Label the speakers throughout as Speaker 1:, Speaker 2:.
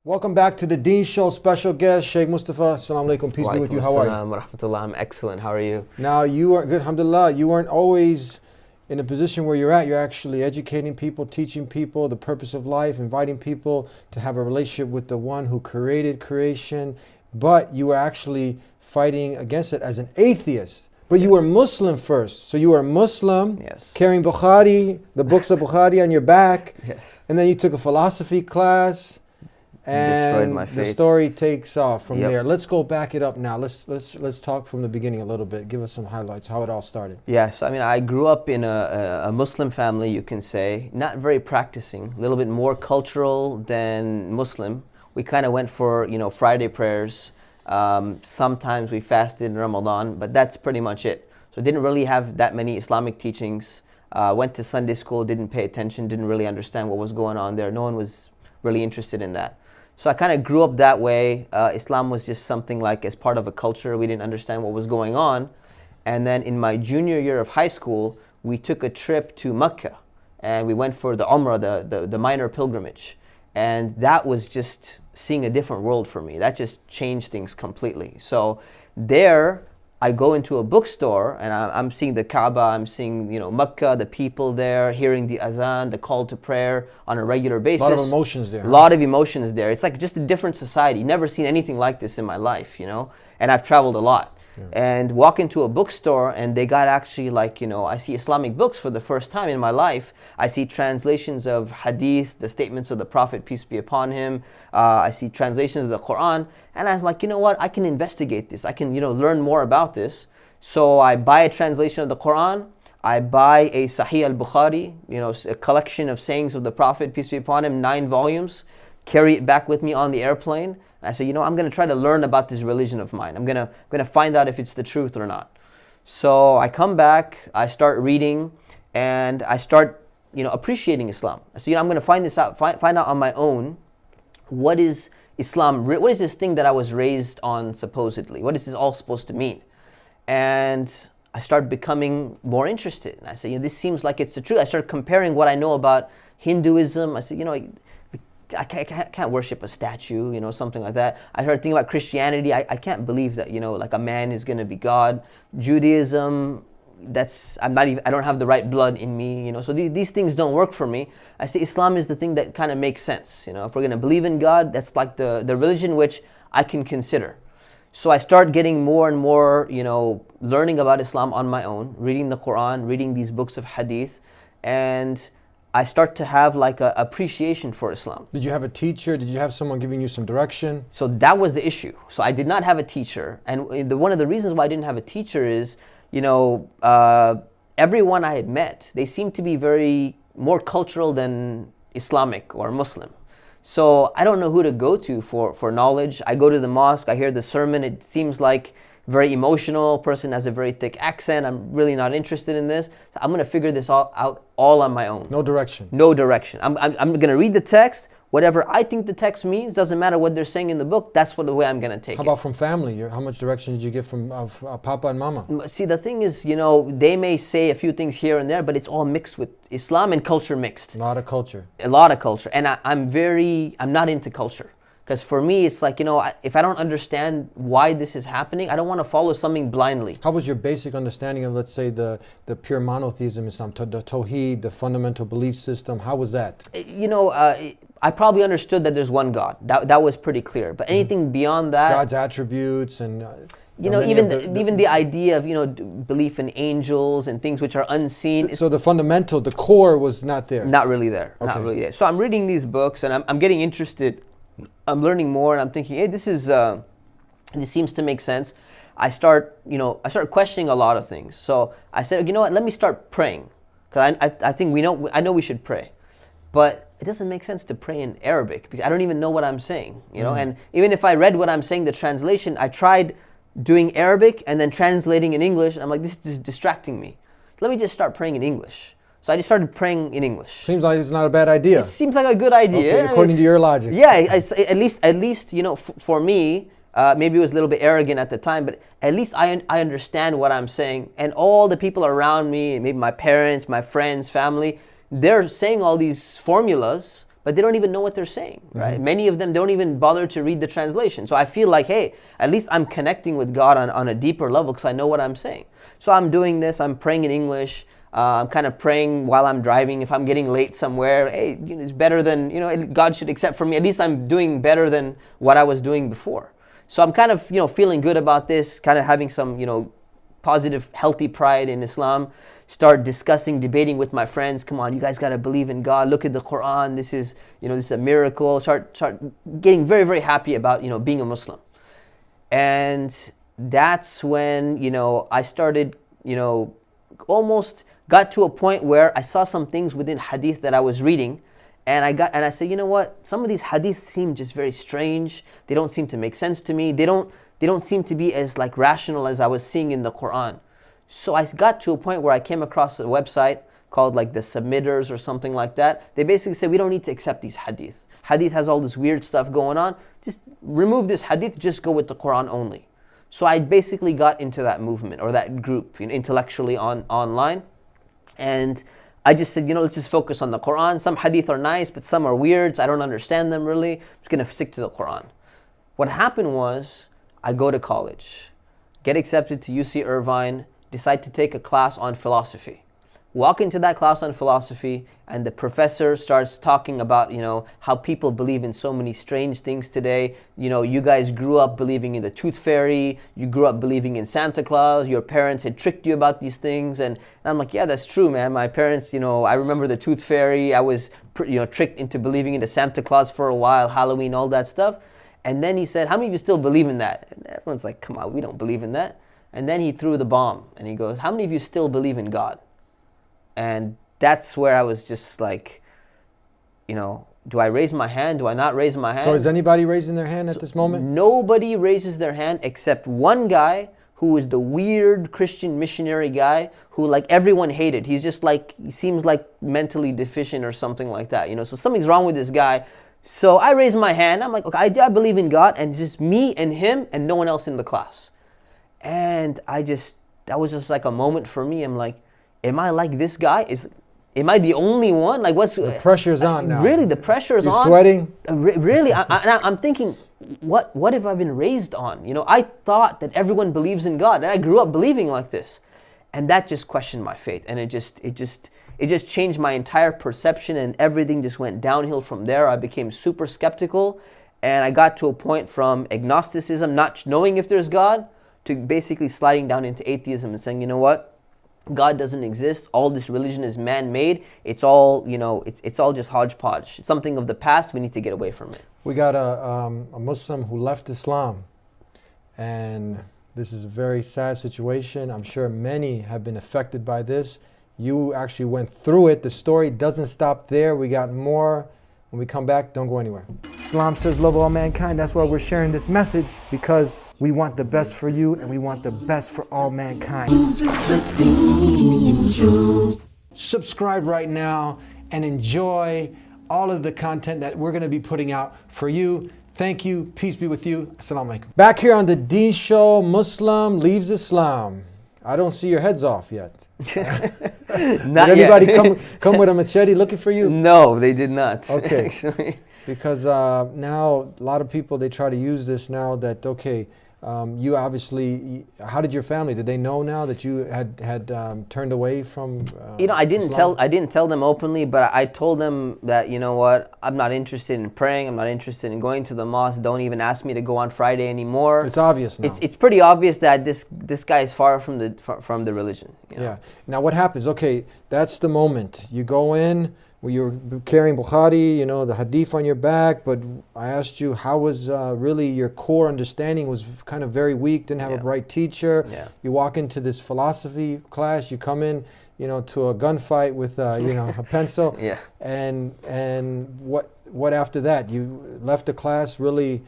Speaker 1: Welcome back to the Deen Show. Special guest, Shaykh Mustafa. Assalamu alaikum. Peace be with you. How are you?
Speaker 2: Wa rahmatullah. I'm excellent. How are you?
Speaker 1: Now, you are good, alhamdulillah. You weren't always in a position where you're at. You're actually educating people, teaching people the purpose of life, inviting people to have a relationship with the one who created creation. But you were actually fighting against it as an atheist. But you were Muslim first. So you were a Muslim,
Speaker 2: Yes.
Speaker 1: carrying Bukhari, the books of Bukhari on your back.
Speaker 2: Yes.
Speaker 1: And then you took a philosophy class.
Speaker 2: Destroyed
Speaker 1: And
Speaker 2: my
Speaker 1: the
Speaker 2: faith.
Speaker 1: story takes off from
Speaker 2: Yep.
Speaker 1: there. Let's go back it up now. Let's talk from the beginning a little bit. Give us some highlights, how it all started.
Speaker 2: Yes. I mean, I grew up in a Muslim family, you can say, not very practicing, a little bit more cultural than Muslim. We kind of went for, Friday prayers. Sometimes we fasted in Ramadan, but that's pretty much it. So didn't really have that many Islamic teachings. Went to Sunday school, didn't pay attention, didn't really understand what was going on there. No one was really interested in that. So I kind of grew up that way. Islam was just something like as part of a culture. We didn't understand what was going on. And then in my junior year of high school, we took a trip to Mecca. And we went for the Umrah, the minor pilgrimage. And that was just seeing a different world for me. That just changed things completely. So there, I go into a bookstore and I'm seeing the Kaaba, I'm seeing Mecca, the people there, hearing the adhan, the call to prayer on a regular basis.
Speaker 1: A lot of emotions there.
Speaker 2: A lot of emotions there. It's like just a different society. Never seen anything like this in my life, And I've traveled a lot. Yeah. And walk into a bookstore and they got actually I see Islamic books for the first time in my life. I see translations of hadith, the statements of the Prophet, peace be upon him. I see translations of the Quran. And I was like, you know what, I can investigate this. I can, learn more about this. So I buy a translation of the Quran. I buy a Sahih al-Bukhari, a collection of sayings of the Prophet, peace be upon him, 9 volumes. Carry it back with me on the airplane. I said, I'm going to try to learn about this religion of mine. I'm going to find out if it's the truth or not. So I come back, I start reading, and I start, appreciating Islam. I said, I'm going to find this out, find out on my own. What is Islam? What is this thing that I was raised on supposedly? What is this all supposed to mean? And I started becoming more interested. And I said, this seems like it's the truth. I started comparing what I know about Hinduism. I said, I can't worship a statue, something like that. I started thinking about Christianity. I can't believe that, like a man is going to be God. Judaism, I don't have the right blood in me, So these things don't work for me. I say Islam is the thing that kind of makes sense, If we're going to believe in God, that's like the religion which I can consider. So I start getting more and more, learning about Islam on my own, reading the Quran, reading these books of hadith, and I start to have like an appreciation for Islam.
Speaker 1: Did you have a teacher? Did you have someone giving you some direction?
Speaker 2: So that was the issue. So I did not have a teacher. And one of the reasons why I didn't have a teacher is, everyone I had met, they seemed to be very more cultural than Islamic or Muslim. So I don't know who to go to for knowledge. I go to the mosque, I hear the sermon, it seems like very emotional, person has a very thick accent, I'm really not interested in this. I'm going to figure this all out all on my own.
Speaker 1: No direction.
Speaker 2: No direction. I'm going to read the text, whatever I think the text means, doesn't matter what they're saying in the book, that's the way I'm going to take it.
Speaker 1: How about from family? How much direction did you get from Papa and Mama?
Speaker 2: See, the thing is, they may say a few things here and there, but it's all mixed with Islam and culture mixed.
Speaker 1: A lot of culture.
Speaker 2: A lot of culture. And I'm not into culture. Because for me, it's like, if I don't understand why this is happening, I don't want to follow something blindly.
Speaker 1: How was your basic understanding of, let's say, the pure monotheism Islam, the Tawheed, the fundamental belief system? How was that?
Speaker 2: I probably understood that there's one God. That was pretty clear. But anything beyond that...
Speaker 1: God's attributes and...
Speaker 2: even the idea of, belief in angels and things which are unseen.
Speaker 1: So the fundamental, the core was not there?
Speaker 2: Not really there.
Speaker 1: Okay.
Speaker 2: Not really there. So I'm reading these books and I'm getting interested. I'm learning more and I'm thinking, hey, this seems to make sense. I start questioning a lot of things. So I said, let me start praying. Because I know we should pray. But it doesn't make sense to pray in Arabic because I don't even know what I'm saying, And even if I read what I'm saying, the translation, I tried doing Arabic and then translating in English. I'm like, this is distracting me. Let me just start praying in English. So I just started praying in English.
Speaker 1: Seems like it's not a bad idea.
Speaker 2: It seems like a good idea.
Speaker 1: Okay, according to your logic.
Speaker 2: Yeah, at least for me, maybe it was a little bit arrogant at the time, but at least I understand what I'm saying. And all the people around me, maybe my parents, my friends, family, they're saying all these formulas, but they don't even know what they're saying, right? Many of them don't even bother to read the translation. So I feel like, hey, at least I'm connecting with God on a deeper level because I know what I'm saying. So I'm doing this, I'm praying in English. I'm kind of praying while I'm driving. If I'm getting late somewhere, hey, it's better than, God should accept from me. At least I'm doing better than what I was doing before. So I'm kind of, feeling good about this, kind of having some, positive, healthy pride in Islam. Start discussing, debating with my friends. Come on, you guys got to believe in God. Look at the Quran. This is a miracle. Start getting very, very happy about, being a Muslim. And that's when, I started, almost got to a point where I saw some things within hadith that I was reading, and I said, you know what? Some of these hadiths seem just very strange. They don't seem to make sense to me. They don't seem to be as like rational as I was seeing in the Quran. So I got to a point where I came across a website called like the Submitters or something like that. They basically said we don't need to accept these hadith. Hadith has all this weird stuff going on. Just remove this hadith. Just go with the Quran only. So I basically got into that movement or that group intellectually online. And I just said, let's just focus on the Quran. Some hadith are nice, but some are weird. So I don't understand them really. I'm just going to stick to the Quran. What happened was I go to college, get accepted to UC Irvine, decide to take a class on philosophy. Walk into that class on philosophy, and the professor starts talking about, how people believe in so many strange things today. You guys grew up believing in the tooth fairy. You grew up believing in Santa Claus. Your parents had tricked you about these things. And I'm like, yeah, that's true, man. My parents, I remember the tooth fairy. I was, tricked into believing in the Santa Claus for a while, Halloween, all that stuff. And then he said, how many of you still believe in that? And everyone's like, come on, we don't believe in that. And then he threw the bomb, and he goes, how many of you still believe in God? And that's where I was just like, do I raise my hand? Do I not raise my hand?
Speaker 1: So is anybody raising their hand at this moment?
Speaker 2: Nobody raises their hand except one guy who is the weird Christian missionary guy who like everyone hated. He's just like, he seems like mentally deficient or something like that. So something's wrong with this guy. So I raise my hand. I'm like, okay, I believe in God, and it's just me and him and no one else in the class. And that was just like a moment for me. I'm like, am I like this guy? Am I the only one? Like, what's
Speaker 1: the pressure's on now?
Speaker 2: Really, the pressure's on.
Speaker 1: You're sweating?
Speaker 2: Really, I'm thinking, what have I been raised on? I thought that everyone believes in God, and I grew up believing like this, and that just questioned my faith, and it just changed my entire perception, and everything just went downhill from there. I became super skeptical, and I got to a point from agnosticism, not knowing if there's God, to basically sliding down into atheism and saying, you know what? God doesn't exist. All this religion is man-made. It's all, it's all just hodgepodge. It's something of the past. We need to get away from it.
Speaker 1: We got a Muslim who left Islam, and this is a very sad situation. I'm sure many have been affected by this. You actually went through it. The story doesn't stop there. We got more. When we come back, don't go anywhere. Islam says love all mankind. That's why we're sharing this message, because we want the best for you and we want the best for all mankind. Subscribe right now and enjoy all of the content that we're going to be putting out for you. Thank you. Peace be with you. Assalamu alaikum. Back here on the Deen Show, Muslim leaves Islam. I don't see your heads off yet.
Speaker 2: Not
Speaker 1: did anybody
Speaker 2: yet.
Speaker 1: come with a machete looking for you?
Speaker 2: No, they did not.
Speaker 1: Okay.
Speaker 2: Actually.
Speaker 1: Because now a lot of people, they try to use this now that, okay, you obviously, how did your family, did they know now that you had turned away from
Speaker 2: I didn't
Speaker 1: Islam?
Speaker 2: tell them openly, but I told them that, I'm not interested in praying. I'm not interested in going to the mosque. Don't even ask me to go on Friday anymore.
Speaker 1: It's obvious now.
Speaker 2: It's pretty obvious that this guy is far from the religion.
Speaker 1: Yeah. Now what happens? Okay, that's the moment. You go in, you're carrying Bukhari, the hadith on your back, but I asked you how was really your core understanding was kind of very weak, didn't have a bright teacher.
Speaker 2: Yeah.
Speaker 1: You walk into this philosophy class, you come in, to a gunfight with, a pencil.
Speaker 2: Yeah.
Speaker 1: And what after that? You left the class really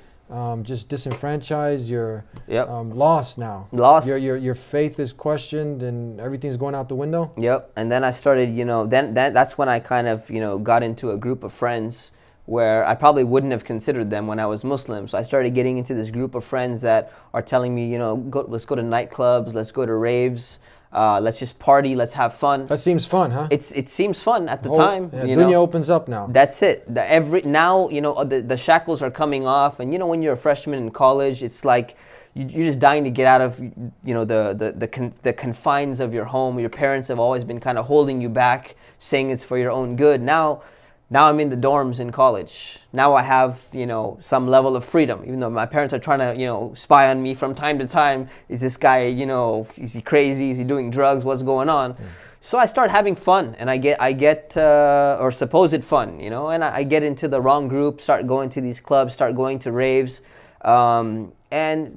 Speaker 1: just disenfranchised. You're lost now.
Speaker 2: Lost.
Speaker 1: Your faith is questioned and everything's going out the window.
Speaker 2: Yep. And then I started, that's when I kind of, got into a group of friends where I probably wouldn't have considered them when I was Muslim. So I started getting into this group of friends that are telling me, let's go to nightclubs, let's go to raves. Let's just party. Let's have fun.
Speaker 1: That seems fun, huh?
Speaker 2: It seems fun at the time.
Speaker 1: Yeah,
Speaker 2: you
Speaker 1: dunya
Speaker 2: know?
Speaker 1: opens up now.
Speaker 2: That's it. Now, you know, the shackles are coming off, and you know, when you're a freshman in college, it's like you're just dying to get out of, you know, the confines of your home. Your parents have always been kind of holding you back, saying it's for your own good. Now I'm in the dorms in college. Now I have, you know, some level of freedom, even though my parents are trying to, you know, spy on me from time to time. Is this guy, you know, is he crazy? Is he doing drugs? What's going on? Mm. So I start having fun, and I get or supposed fun, you know, and I get into the wrong group, start going to these clubs, start going to raves, and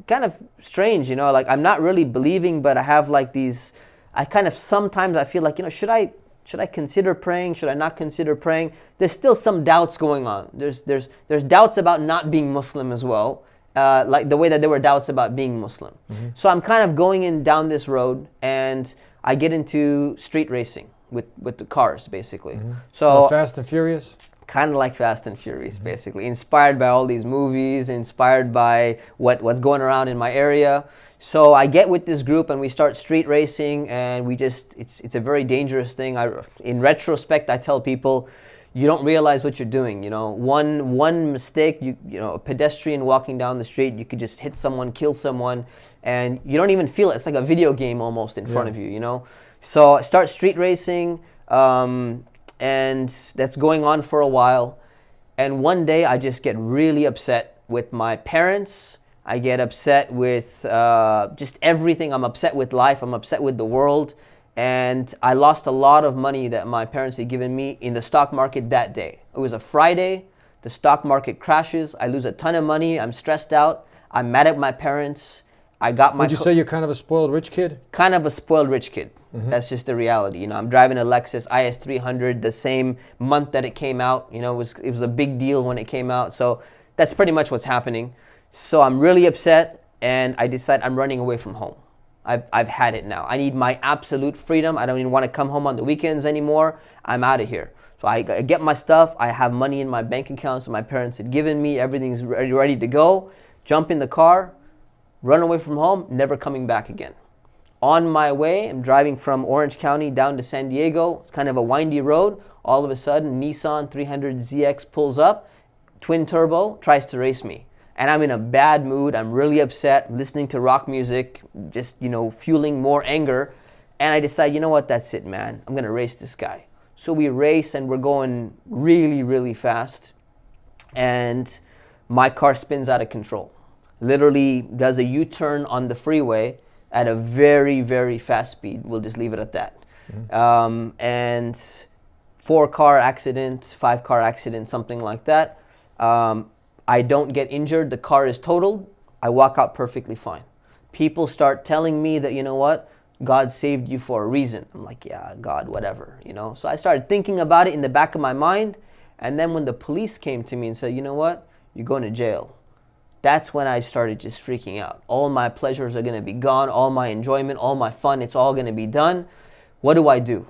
Speaker 2: kind of strange, you know, like I'm not really believing, but I have like these, sometimes I feel like, you know, should I consider praying? Should I not consider praying? There's still some doubts going on. There's doubts about not being Muslim as well, like the way that there were doubts about being Muslim. Mm-hmm. So I'm kind of going down this road, and I get into street racing with the cars, basically. Mm-hmm. So
Speaker 1: Fast and Furious?
Speaker 2: Kind of like Fast and Furious, mm-hmm. basically. Inspired by all these movies, inspired by what's going around in my area. So I get with this group and we start street racing, and it's a very dangerous thing. In retrospect, I tell people, you don't realize what you're doing. You know, one mistake, you know, a pedestrian walking down the street, you could just hit someone, kill someone, and you don't even feel it. It's like a video game almost in front of you, you know. So I start street racing, and that's going on for a while. And one day I just get really upset with my parents. I get upset with just everything. I'm upset with life. I'm upset with the world. And I lost a lot of money that my parents had given me in the stock market that day. It was a Friday. The stock market crashes. I lose a ton of money. I'm stressed out. I'm mad at my parents. I got my...
Speaker 1: Would you say you're kind of a spoiled rich kid?
Speaker 2: Kind of a spoiled rich kid. Mm-hmm. That's just the reality. You know, I'm driving a Lexus IS 300 the same month that it came out. You know, it was a big deal when it came out. So that's pretty much what's happening. So I'm really upset, and I decide I'm running away from home. I've had it now. I need my absolute freedom. I don't even want to come home on the weekends anymore. I'm out of here. So I get my stuff. I have money in my bank account that my parents had given me. Everything's ready to go. Jump in the car, run away from home, never coming back again. On my way, I'm driving from Orange County down to San Diego. It's kind of a windy road. All of a sudden, Nissan 300ZX pulls up, twin turbo, tries to race me. And I'm in a bad mood. I'm really upset, listening to rock music, just, you know, fueling more anger. And I decide, you know what, that's it, man. I'm going to race this guy. So we race, and we're going really, really fast. And my car spins out of control. Literally does a U-turn on the freeway at a very, very fast speed. We'll just leave it at that. Mm-hmm. And 4-car accident, 5-car accident, something like that. I don't get injured. The car is totaled. I walk out perfectly fine. People start telling me that, you know what, God saved you for a reason. I'm like, yeah, God, whatever, you know. So I started thinking about it in the back of my mind. And then when the police came to me and said, you know what, you're going to jail. That's when I started just freaking out. All my pleasures are going to be gone. All my enjoyment, all my fun, it's all going to be done. What do I do?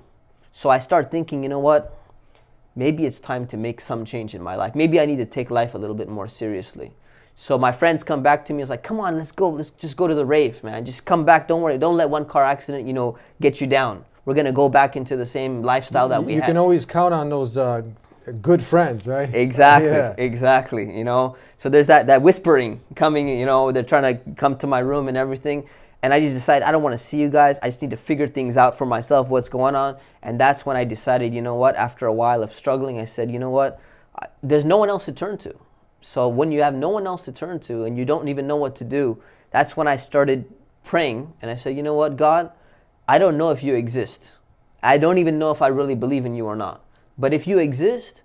Speaker 2: So I start thinking, you know what? Maybe it's time to make some change in my life. Maybe I need to take life a little bit more seriously. So my friends come back to me. It's like, come on, let's go. Let's just go to the rave, man. Just come back. Don't worry. Don't let one car accident, you know, get you down. We're going to go back into the same lifestyle that we had.
Speaker 1: You can always count on those good friends, right?
Speaker 2: Exactly,
Speaker 1: yeah.
Speaker 2: Exactly, you know. So there's that whispering coming, you know, they're trying to come to my room and everything. And I just decided, I don't want to see you guys. I just need to figure things out for myself, what's going on. And that's when I decided, you know what, after a while of struggling, I said, you know what, there's no one else to turn to. So when you have no one else to turn to and you don't even know what to do, that's when I started praying. And I said, you know what, God, I don't know if you exist. I don't even know if I really believe in you or not. But if you exist,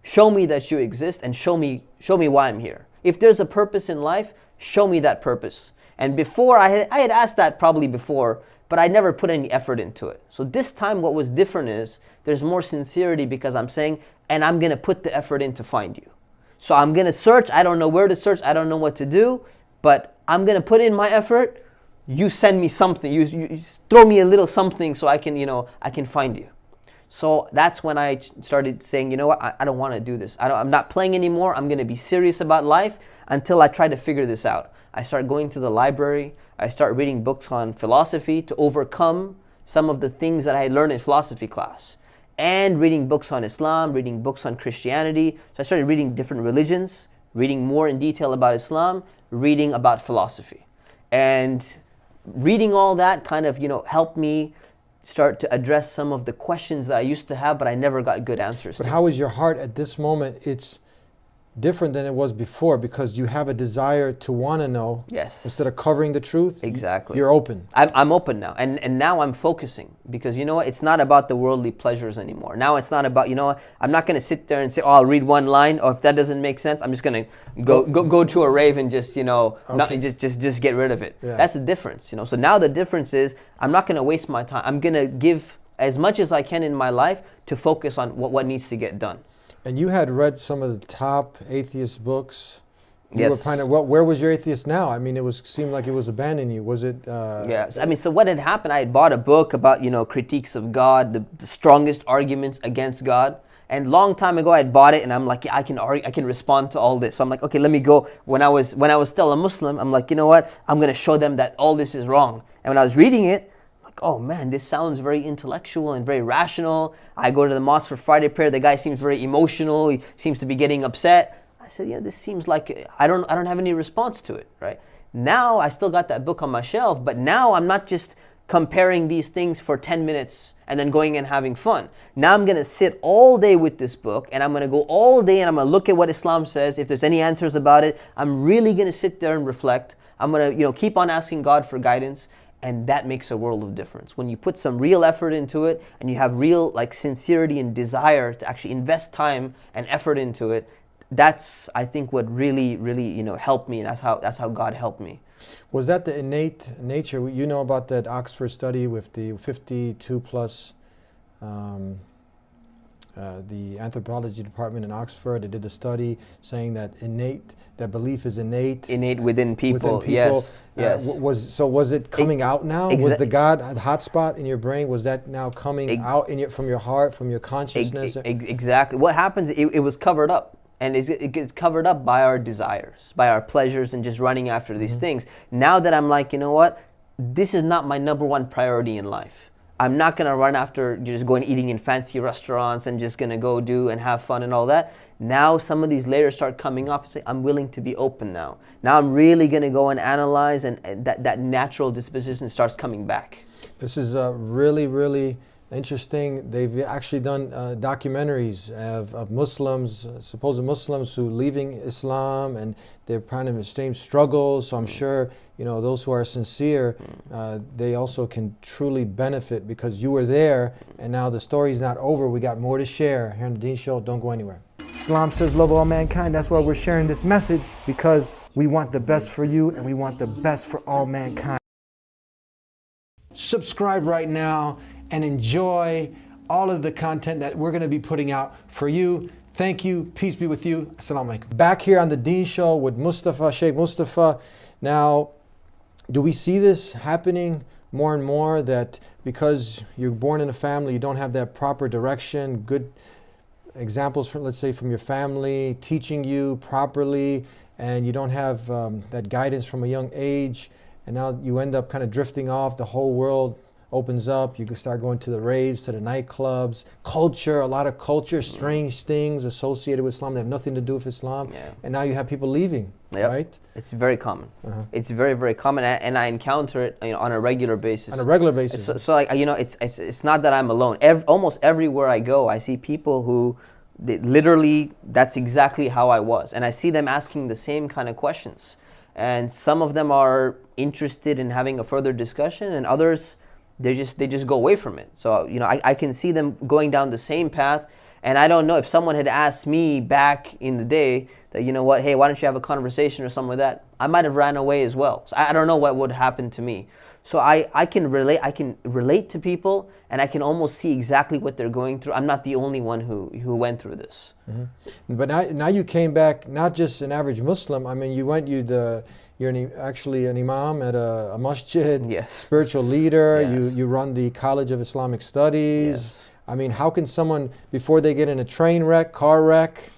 Speaker 2: show me that you exist, and show me why I'm here. If there's a purpose in life, show me that purpose. And before, I had asked that probably before, but I never put any effort into it. So this time what was different is there's more sincerity, because I'm saying, and I'm going to put the effort in to find you. So I'm going to search. I don't know where to search. I don't know what to do, but I'm going to put in my effort. You send me something. You throw me a little something so I can, you know, I can find you. So that's when I started saying, you know what, I don't want to do this. I'm not playing anymore. I'm going to be serious about life until I try to figure this out. I started going to the library. I start reading books on philosophy to overcome some of the things that I had learned in philosophy class. And reading books on Islam, reading books on Christianity. So I started reading different religions, reading more in detail about Islam, reading about philosophy. And reading all that kind of, helped me start to address some of the questions that I used to have, but I never got good answers to.
Speaker 1: But how is your heart at this moment? It's different than it was before because you have a desire to want to know.
Speaker 2: Yes.
Speaker 1: Instead of covering the truth.
Speaker 2: Exactly.
Speaker 1: You're open.
Speaker 2: I'm open now. And now I'm focusing because you know what? It's not about the worldly pleasures anymore. Now it's not about, I'm not going to sit there and say, I'll read one line, or if that doesn't make sense, I'm just going to go to a rave and just, not, just get rid of it.
Speaker 1: Yeah.
Speaker 2: That's the difference, So now the difference is I'm not going to waste my time. I'm going to give as much as I can in my life to focus on what needs to get done.
Speaker 1: And you had read some of the top atheist books.
Speaker 2: Yes.
Speaker 1: Where was your atheist now? I mean, seemed like it was abandoning you. Was it?
Speaker 2: Yeah. So what had happened? I had bought a book about critiques of God, the strongest arguments against God. And long time ago, I had bought it, and I'm like, yeah, I can respond to all this. So I'm like, okay, let me go. When I was still a Muslim, I'm like, you know what? I'm gonna show them that all this is wrong. And when I was reading it, oh man, this sounds very intellectual and very rational. I go to the mosque for Friday prayer. The guy seems very emotional. He seems to be getting upset. I said, this seems like I don't have any response to it, right? Now I still got that book on my shelf, but now I'm not just comparing these things for 10 minutes and then going and having fun. Now I'm gonna sit all day with this book, and I'm gonna go all day and I'm gonna look at what Islam says. If there's any answers about it, I'm really gonna sit there and reflect. I'm gonna keep on asking God for guidance. And that makes a world of difference. When you put some real effort into it and you have real sincerity and desire to actually invest time and effort into it, that's, I think, what really, really, helped me. And that's how God helped me.
Speaker 1: Was that the innate nature? You know about that Oxford study with the 52 plus, the anthropology department in Oxford. They did a study saying that that belief is innate
Speaker 2: within people. Yes.
Speaker 1: Was it coming out now? Was the God hotspot in your brain? Was that now coming out from your heart, from your consciousness?
Speaker 2: Exactly. What happens? It was covered up. And it gets covered up by our desires, by our pleasures, and just running after these things. Now that I'm like, you know what? This is not my number one priority in life. I'm not going to run after just going eating in fancy restaurants and just going to go do and have fun and all that. Now some of these layers start coming off and say, I'm willing to be open now. Now I'm really going to go and analyze, and that natural disposition starts coming back.
Speaker 1: This is really, really interesting. They've actually done documentaries of Muslims, supposed Muslims who leaving Islam, and they're kind of in the same struggles. So I'm sure those who are sincere, they also can truly benefit because you were there, and now the story's not over. We got more to share here on the Deen Show. Don't go anywhere. Islam says love all mankind. That's why we're sharing this message, because we want the best for you and we want the best for all mankind. Subscribe right now and enjoy all of the content that we're going to be putting out for you. Thank you. Peace be with you. Assalamu alaikum. Back here on the Deen Show with Mustafa, Shaykh Mustafa. Now, do we see this happening more and more, that because you're born in a family, you don't have that proper direction, good examples from, let's say, from your family teaching you properly, and you don't have that guidance from a young age, and now you end up kind of drifting off, the whole world opens up, you can start going to the raves, to the nightclubs, culture, a lot of culture, strange things associated with Islam that have nothing to do with Islam, and now you have people leaving, right?
Speaker 2: It's very common. It's very, very common, and I encounter it on a regular basis.
Speaker 1: On a regular basis.
Speaker 2: So like, it's not that I'm alone. Almost everywhere I go, I see people who, literally, that's exactly how I was, and I see them asking the same kind of questions, and some of them are interested in having a further discussion, and others, they just go away from it. So I can see them going down the same path, and I don't know if someone had asked me back in the day that, hey, why don't you have a conversation or something like that, I might have ran away as well. So I don't know what would happen to me. So I can relate to people, and I can almost see exactly what they're going through. I'm not the only one who went through this.
Speaker 1: But now you came back, not just an average Muslim. I mean, you're actually an imam at a masjid, spiritual leader. You run the College of Islamic Studies. I mean, how can someone, before they get in a train wreck, car wreck,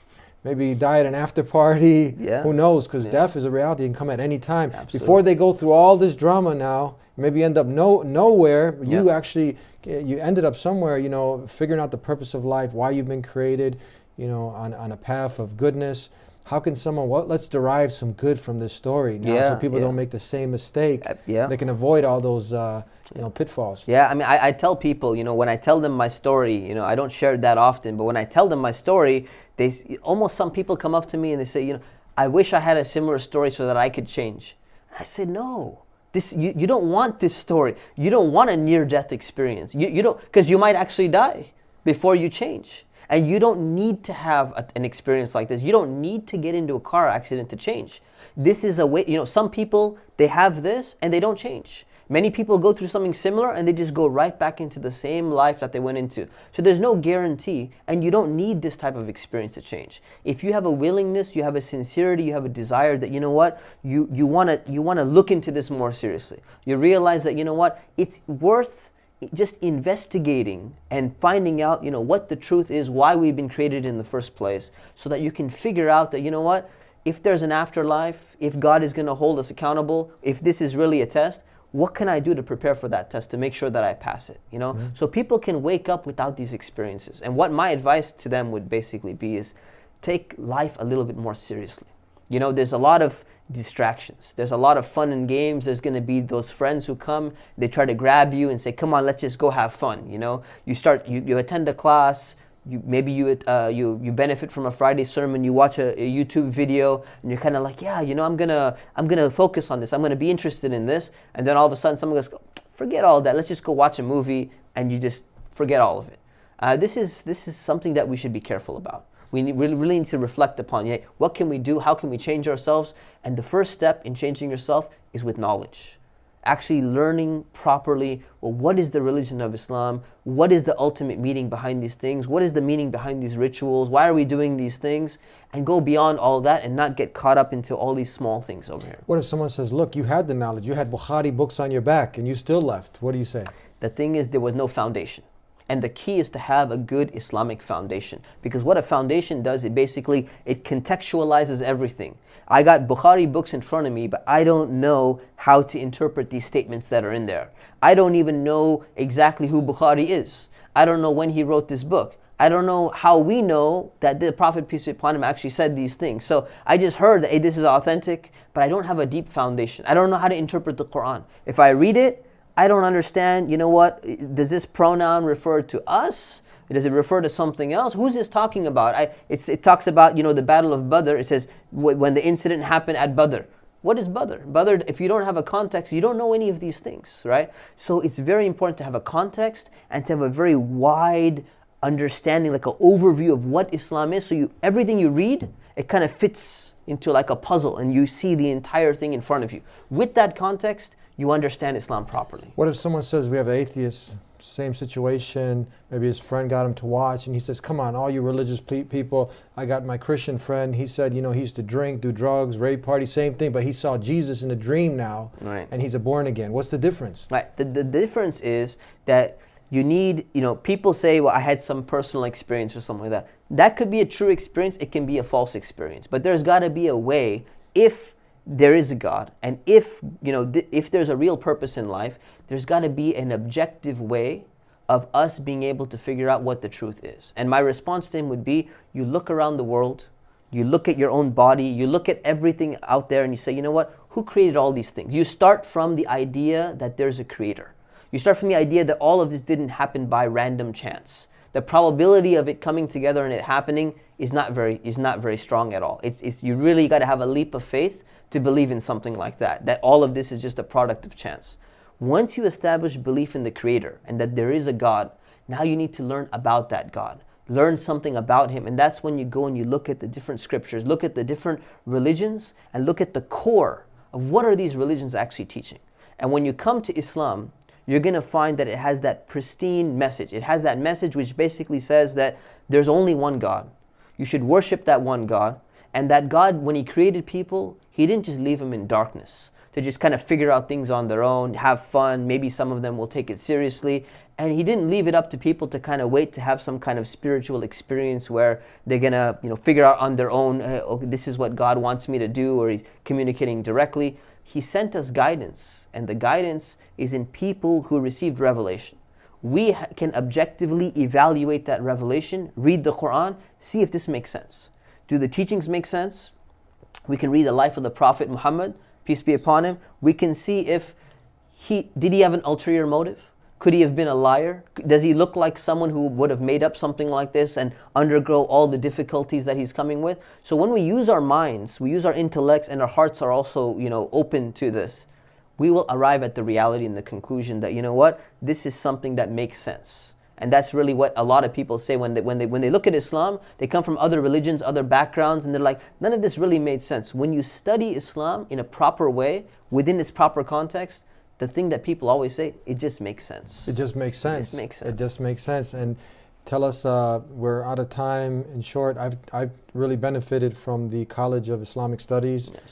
Speaker 1: maybe die at an after party.
Speaker 2: Yeah.
Speaker 1: Who knows? Because
Speaker 2: Yeah.
Speaker 1: death is a reality and come at any time.
Speaker 2: Absolutely.
Speaker 1: Before they go through all this drama now, maybe end up nowhere. You
Speaker 2: Yeah.
Speaker 1: actually, you ended up somewhere, you know, figuring out the purpose of life, why you've been created, you know, on a path of goodness. How can someone, let's derive some good from this story now,
Speaker 2: Yeah,
Speaker 1: so people
Speaker 2: yeah.
Speaker 1: don't make the same mistake.
Speaker 2: Yeah.
Speaker 1: They can avoid all those, you know, pitfalls.
Speaker 2: Yeah, I mean, I tell people, you know, when I tell them my story, you know, I don't share it that often, but when I tell them my story, almost some people come up to me and they say, you know, I wish I had a similar story so that I could change. And I say, no, you don't want this story. You don't want a near-death experience. You don't, because you might actually die before you change. And you don't need to have an experience like this. You don't need to get into a car accident to change. This is a way, you know, some people, they have this and they don't change. Many people go through something similar and they just go right back into the same life that they went into. So there's no guarantee, and you don't need this type of experience to change. If you have a willingness, you have a sincerity, you have a desire that, you know what, you want to look into this more seriously. You realize that, you know what, it's worth just investigating and finding out, you know, what the truth is, why we've been created in the first place, so that you can figure out that, you know what, if there's an afterlife, if God is going to hold us accountable, if this is really a test, what can I do to prepare for that test to make sure that I pass it, you know? Mm-hmm. So people can wake up without these experiences. And what my advice to them would basically be is take life a little bit more seriously. You know, there's a lot of distractions. There's a lot of fun and games. There's going to be those friends who come, they try to grab you and say, come on, let's just go have fun. You know, you attend a class, maybe you benefit from a Friday sermon, you watch a YouTube video, and you're kind of like, yeah, you know, I'm gonna focus on this. I'm gonna be interested in this. And then all of a sudden someone goes, forget all that. Let's just go watch a movie, and you just forget all of it. This is something that we should be careful about. We really need to reflect upon, yeah, what can we do? How can we change ourselves? And the first step in changing yourself is with knowledge. Actually learning properly, well, what is the religion of Islam? What is the ultimate meaning behind these things? What is the meaning behind these rituals? Why are we doing these things? And go beyond all that and not get caught up into all these small things over here.
Speaker 1: What if someone says, look, you had the knowledge, you had Bukhari books on your back, and you still left? What do you say?
Speaker 2: The thing is, there was no foundation. And the key is to have a good Islamic foundation. Because what a foundation does, it contextualizes everything. I got Bukhari books in front of me, but I don't know how to interpret these statements that are in there. I don't even know exactly who Bukhari is. I don't know when he wrote this book. I don't know how we know that the Prophet, peace be upon him, actually said these things. So I just heard that, hey, this is authentic, but I don't have a deep foundation. I don't know how to interpret the Quran. If I read it, I don't understand, you know what, does this pronoun refer to us? Does it refer to something else? Who's this talking about? It talks about, you know, the Battle of Badr. It says, when the incident happened at Badr. What is Badr? Badr, if you don't have a context, you don't know any of these things, right? So it's very important to have a context and to have a very wide understanding, like an overview of what Islam is. So everything you read, it kind of fits into like a puzzle, and you see the entire thing in front of you. With that context, you understand Islam properly.
Speaker 1: What if someone says, we have atheists, same situation, maybe his friend got him to watch, and he says, come on, all you religious people, I got my Christian friend, he said, you know, he used to drink, do drugs, rape party, same thing, but he saw Jesus in a dream now,
Speaker 2: right,
Speaker 1: and he's a born again. What's the difference?
Speaker 2: Right, the difference is that you need, you know, people say, well, I had some personal experience or something like that. That could be a true experience, it can be a false experience, but there's got to be a way, if there is a God, and if, you know, if there's a real purpose in life, there's got to be an objective way of us being able to figure out what the truth is. And my response to him would be, you look around the world, you look at your own body, you look at everything out there, and you say, you know what, who created all these things? You start from the idea that there's a creator. You start from the idea that all of this didn't happen by random chance. The probability of it coming together and it happening is not very strong at all. You really got to have a leap of faith to believe in something like that all of this is just a product of chance. Once you establish belief in the Creator and that there is a God, now you need to learn about that God. Learn something about Him, and that's when you go and you look at the different scriptures, look at the different religions, and look at the core of what are these religions actually teaching. And when you come to Islam, you're going to find that it has that pristine message. It has that message which basically says that there's only one God. You should worship that one God, and that God, when He created people, He didn't just leave them in darkness to just kind of figure out things on their own, have fun. Maybe some of them will take it seriously. And he didn't leave it up to people to kind of wait to have some kind of spiritual experience where they're gonna, figure out on their own, okay, this is what God wants me to do, or he's communicating directly. He sent us guidance, and the guidance is in people who received revelation. We can objectively evaluate that revelation, read the Quran, see if this makes sense. Do the teachings make sense? We can read the life of the Prophet Muhammad, peace be upon him. We can see if did he have an ulterior motive? Could he have been a liar? Does he look like someone who would have made up something like this and undergo all the difficulties that he's coming with? So when we use our minds, we use our intellects, and our hearts are also, open to this, we will arrive at the reality and the conclusion that, this is something that makes sense. And that's really what a lot of people say when they look at Islam. They come from other religions, other backgrounds, and they're like, none of this really made sense. When you study Islam in a proper way, within its proper context, the thing that people always say, it just makes sense.
Speaker 1: It just makes sense.
Speaker 2: It just makes sense.
Speaker 1: It just makes sense. And tell us, we're out of time. In short, I've really benefited from the College of Islamic Studies.
Speaker 2: Yes.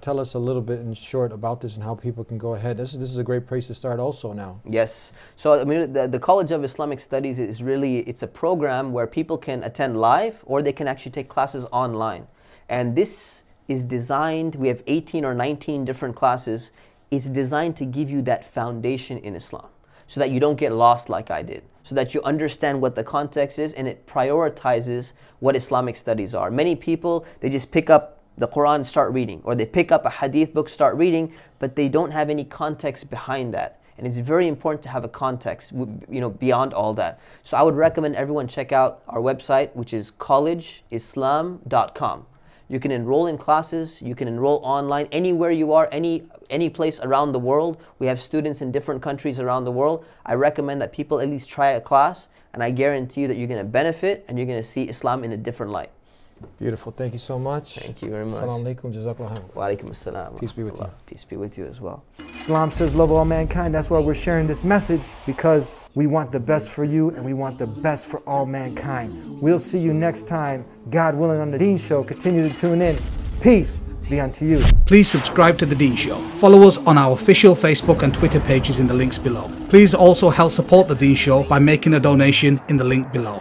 Speaker 1: Tell us a little bit in short about this and how people can go ahead. This is a great place to start also now.
Speaker 2: Yes. So the College of Islamic Studies is really, it's a program where people can attend live, or they can actually take classes online. And this is designed, we have 18 or 19 different classes. It's designed to give you that foundation in Islam, so that you don't get lost like I did, so that you understand what the context is, and it prioritizes what Islamic studies are. Many people, they just pick up the Quran and start reading, or they pick up a hadith book, start reading, but they don't have any context behind that. And it's very important to have a context, beyond all that. So I would recommend everyone check out our website, which is collegeislam.com. You can enroll in classes, you can enroll online, anywhere you are, any place around the world. We have students in different countries around the world. I recommend that people at least try a class, and I guarantee you that you're going to benefit, and you're going to see Islam in a different light.
Speaker 1: Beautiful. Thank you so much.
Speaker 2: Thank you very much.
Speaker 1: Assalamu alaikum. Jazakallah khair.
Speaker 2: Wa alaikum assalam.
Speaker 1: Peace be with you.
Speaker 2: Peace be with you as well.
Speaker 3: Islam says love all mankind. That's why we're sharing this message, because we want the best for you and we want the best for all mankind. We'll see you next time, God willing, on the Deen Show. Continue to tune in. Peace be unto you.
Speaker 4: Please subscribe to The Deen Show. Follow us on our official Facebook and Twitter pages in the links below. Please also help support The Deen Show by making a donation in the link below.